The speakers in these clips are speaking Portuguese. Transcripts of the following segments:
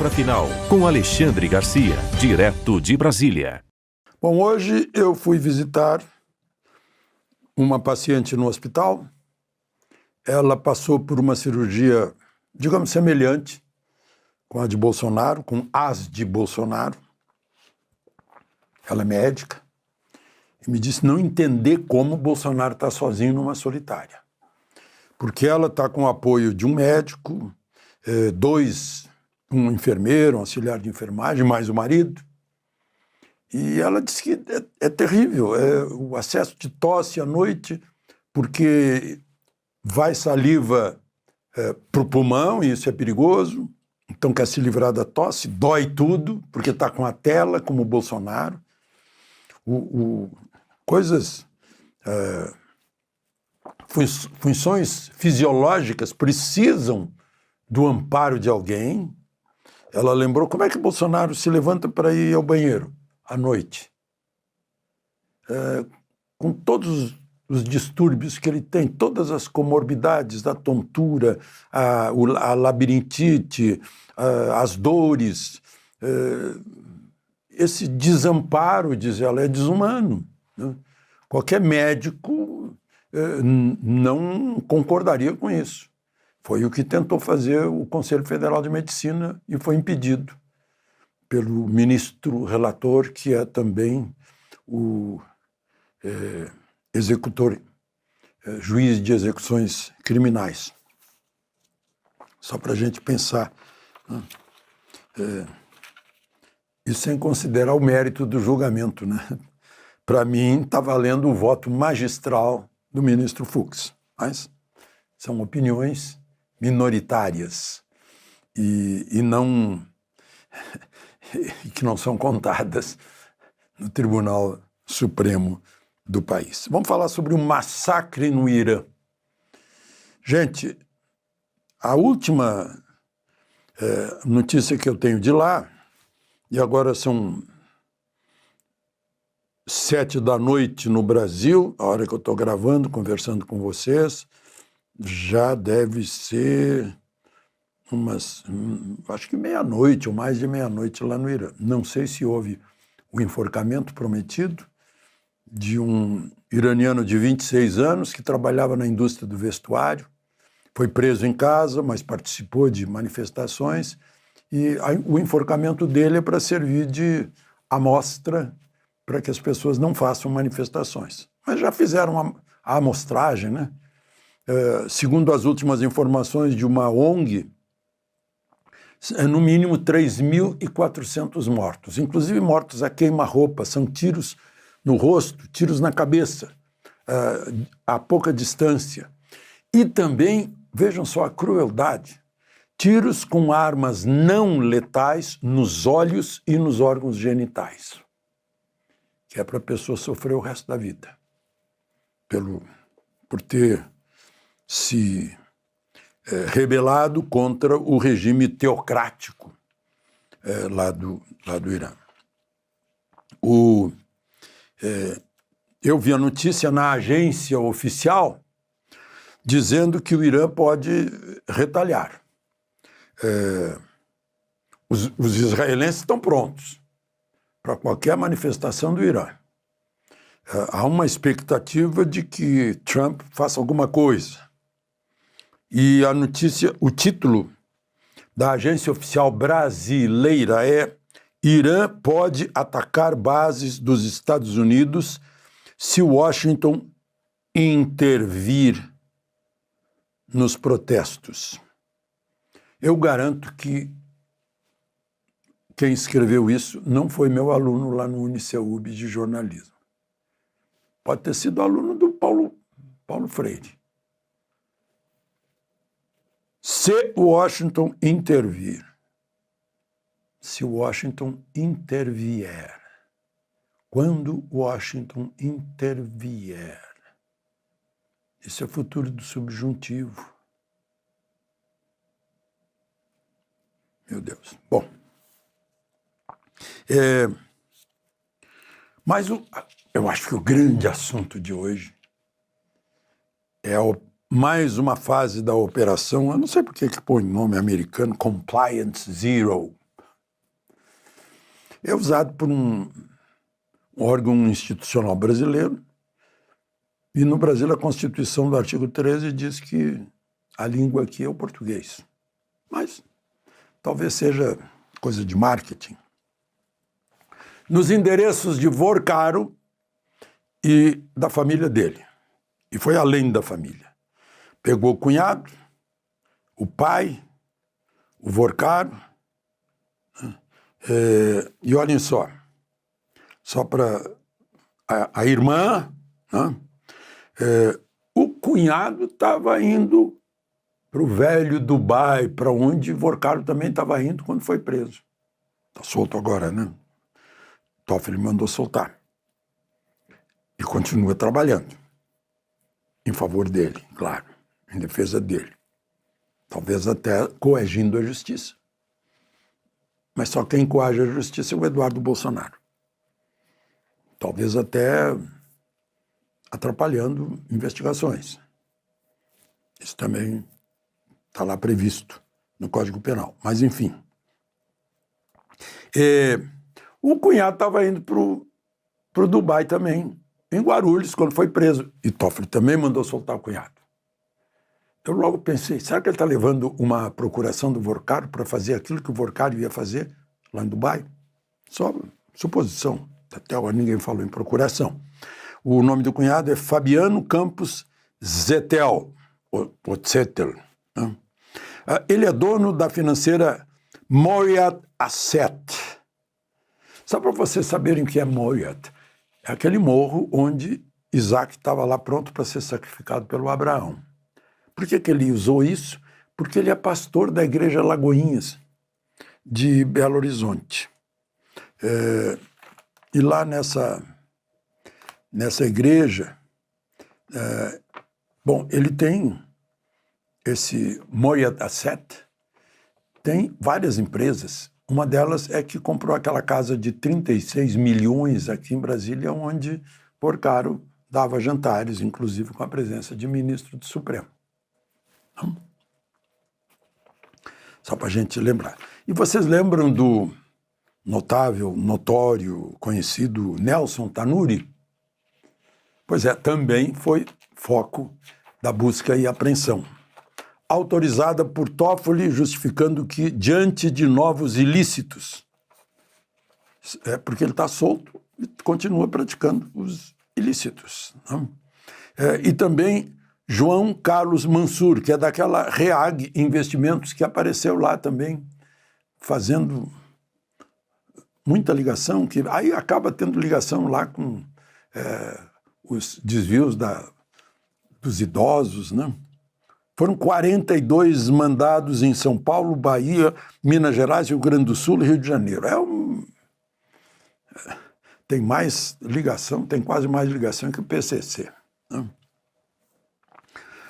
Palavra Final, com Alexandre Garcia, direto de Brasília. Bom, hoje eu fui visitar uma paciente no hospital. Ela passou por uma cirurgia, digamos, semelhante com a de Bolsonaro, com as de Bolsonaro. Ela é médica e me disse não entender como Bolsonaro está sozinho numa solitária. Porque ela está com o apoio de um médico, um enfermeiro, um auxiliar de enfermagem, mais o marido. E ela disse que é terrível, o acesso de tosse à noite, porque vai saliva para o pulmão, e isso é perigoso. Então quer se livrar da tosse, dói tudo, porque está com a tela, como o Bolsonaro. Coisas... funções fisiológicas precisam do amparo de alguém. Ela lembrou como é que Bolsonaro se levanta para ir ao banheiro à noite, com todos os distúrbios que ele tem, todas as comorbidades da tontura, a labirintite, as dores. Esse desamparo, diz ela, é desumano, né? Qualquer médico não concordaria com isso. Foi o que tentou fazer o Conselho Federal de Medicina e foi impedido pelo ministro relator, que é também o executor, juiz de execuções criminais. Só para a gente pensar. Isso sem considerar o mérito do julgamento, né? Para mim, está valendo o voto magistral do ministro Fux, mas são opiniões minoritárias e não que não são contadas no Tribunal Supremo do país. Vamos falar sobre o massacre no Irã. Gente, a última notícia que eu tenho de lá, e agora são 7 da noite no Brasil, a hora que eu estou gravando, conversando com vocês, já deve ser acho que meia-noite ou mais de meia-noite lá no Irã. Não sei se houve o enforcamento prometido de um iraniano de 26 anos que trabalhava na indústria do vestuário, foi preso em casa, mas participou de manifestações, e o enforcamento dele é para servir de amostra para que as pessoas não façam manifestações. Mas já fizeram a amostragem, né? Segundo as últimas informações de uma ONG, no mínimo 3.400 mortos, inclusive mortos a queima-roupa, são tiros no rosto, tiros na cabeça, a pouca distância. E também, vejam só a crueldade, tiros com armas não letais nos olhos e nos órgãos genitais, que é para a pessoa sofrer o resto da vida, por ter se rebelado contra o regime teocrático lá do Irã. Eu vi a notícia na agência oficial dizendo que o Irã pode retalhar. Os israelenses estão prontos para qualquer manifestação do Irã. Há uma expectativa de que Trump faça alguma coisa. E a notícia, o título da agência oficial brasileira é: Irã pode atacar bases dos Estados Unidos se Washington intervir nos protestos. Eu garanto que quem escreveu isso não foi meu aluno lá no UniCeub de jornalismo. Pode ter sido aluno do Paulo Freire. Se Washington intervir, se Washington intervier, quando Washington intervier, isso é futuro do subjuntivo. Meu Deus. Bom, mas eu acho que o grande assunto de hoje é mais uma fase da operação, eu não sei por que põe nome americano, Compliance Zero, é usado por um órgão institucional brasileiro, e no Brasil a Constituição do artigo 13 diz que a língua aqui é o português. Mas talvez seja coisa de marketing. Nos endereços de Vorcaro e da família dele. E foi além da família. Pegou o cunhado, o pai, o Vorcaro, e olhem só para a irmã, né? O cunhado estava indo para o velho Dubai, para onde Vorcaro também estava indo quando foi preso. Está solto agora, né? Toffoli mandou soltar. E continua trabalhando. Em favor dele, claro. Em defesa dele. Talvez até coagindo a justiça. Mas só quem coage a justiça é o Eduardo Bolsonaro. Talvez até atrapalhando investigações. Isso também está lá previsto no Código Penal. Mas, enfim. O cunhado estava indo para o Dubai também, em Guarulhos, quando foi preso. E Toffoli também mandou soltar o cunhado. Eu logo pensei, será que ele está levando uma procuração do Vorcaro para fazer aquilo que o Vorcaro ia fazer lá em Dubai? Só suposição. Até agora ninguém falou em procuração. O nome do cunhado é Fabiano Campos Zettel, ou Zettel, né? Ele é dono da financeira Moyat Asset. Só para vocês saberem o que é Moyat. É aquele morro onde Isaac estava lá pronto para ser sacrificado pelo Abraão. Por que ele usou isso? Porque ele é pastor da Igreja Lagoinhas, de Belo Horizonte. E lá nessa igreja, ele tem esse Moyat Asset, tem várias empresas. Uma delas é que comprou aquela casa de 36 milhões aqui em Brasília, onde Vorcaro dava jantares, inclusive com a presença de ministro do Supremo. Só para a gente lembrar. E vocês lembram do notável, notório, conhecido Nelson Tanuri? Pois é, também foi foco da busca e apreensão. Autorizada por Toffoli, justificando que, diante de novos ilícitos, porque ele está solto e continua praticando os ilícitos. Né? E também João Carlos Mansur, que é daquela REAG Investimentos, que apareceu lá também, fazendo muita ligação, que aí acaba tendo ligação lá com os desvios dos idosos, né? Foram 42 mandados em São Paulo, Bahia, Minas Gerais, Rio Grande do Sul e Rio de Janeiro. Tem mais ligação, tem quase mais ligação que o PCC. Né?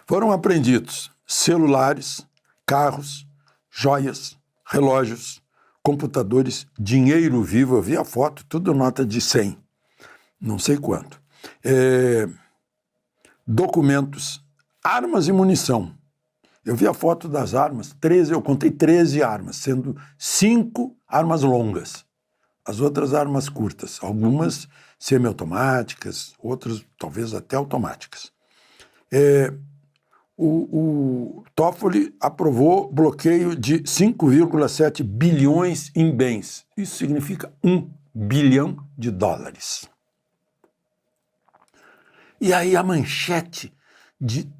Foram apreendidos celulares, carros, joias, relógios, computadores, dinheiro vivo. Eu vi a foto, tudo nota de 100, não sei quanto. Documentos, armas e munição. Eu vi a foto das armas, eu contei 13 armas, sendo 5 armas longas, as outras armas curtas, algumas semiautomáticas, outras talvez até automáticas. O Toffoli aprovou bloqueio de 5,7 bilhões em bens. Isso significa $1 bilhão. E aí a manchete de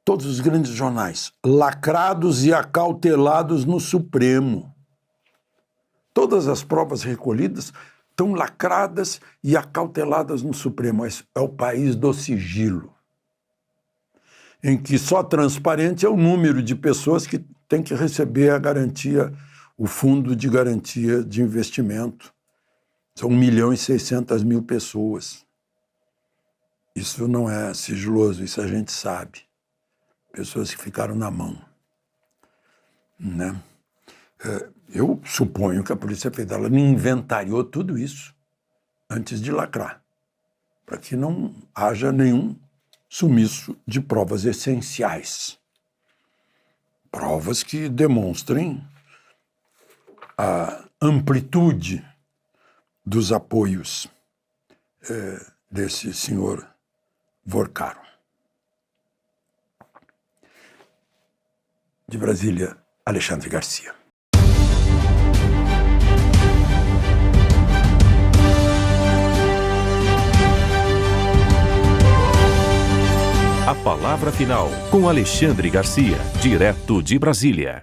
todos os grandes jornais: lacrados e acautelados no Supremo. Todas as provas recolhidas estão lacradas e acauteladas no Supremo. É o país do sigilo, em que só transparente é o número de pessoas que tem que receber a garantia, o fundo de garantia de investimento. São 1.600.000 pessoas. Isso não é sigiloso, isso a gente sabe. Pessoas que ficaram na mão. Né? Eu suponho que a Polícia Federal inventariou tudo isso antes de lacrar, para que não haja nenhum sumiço de provas essenciais. Provas que demonstrem a amplitude dos apoios desse senhor Vorcaro. De Brasília, Alexandre Garcia. A palavra final com Alexandre Garcia, direto de Brasília.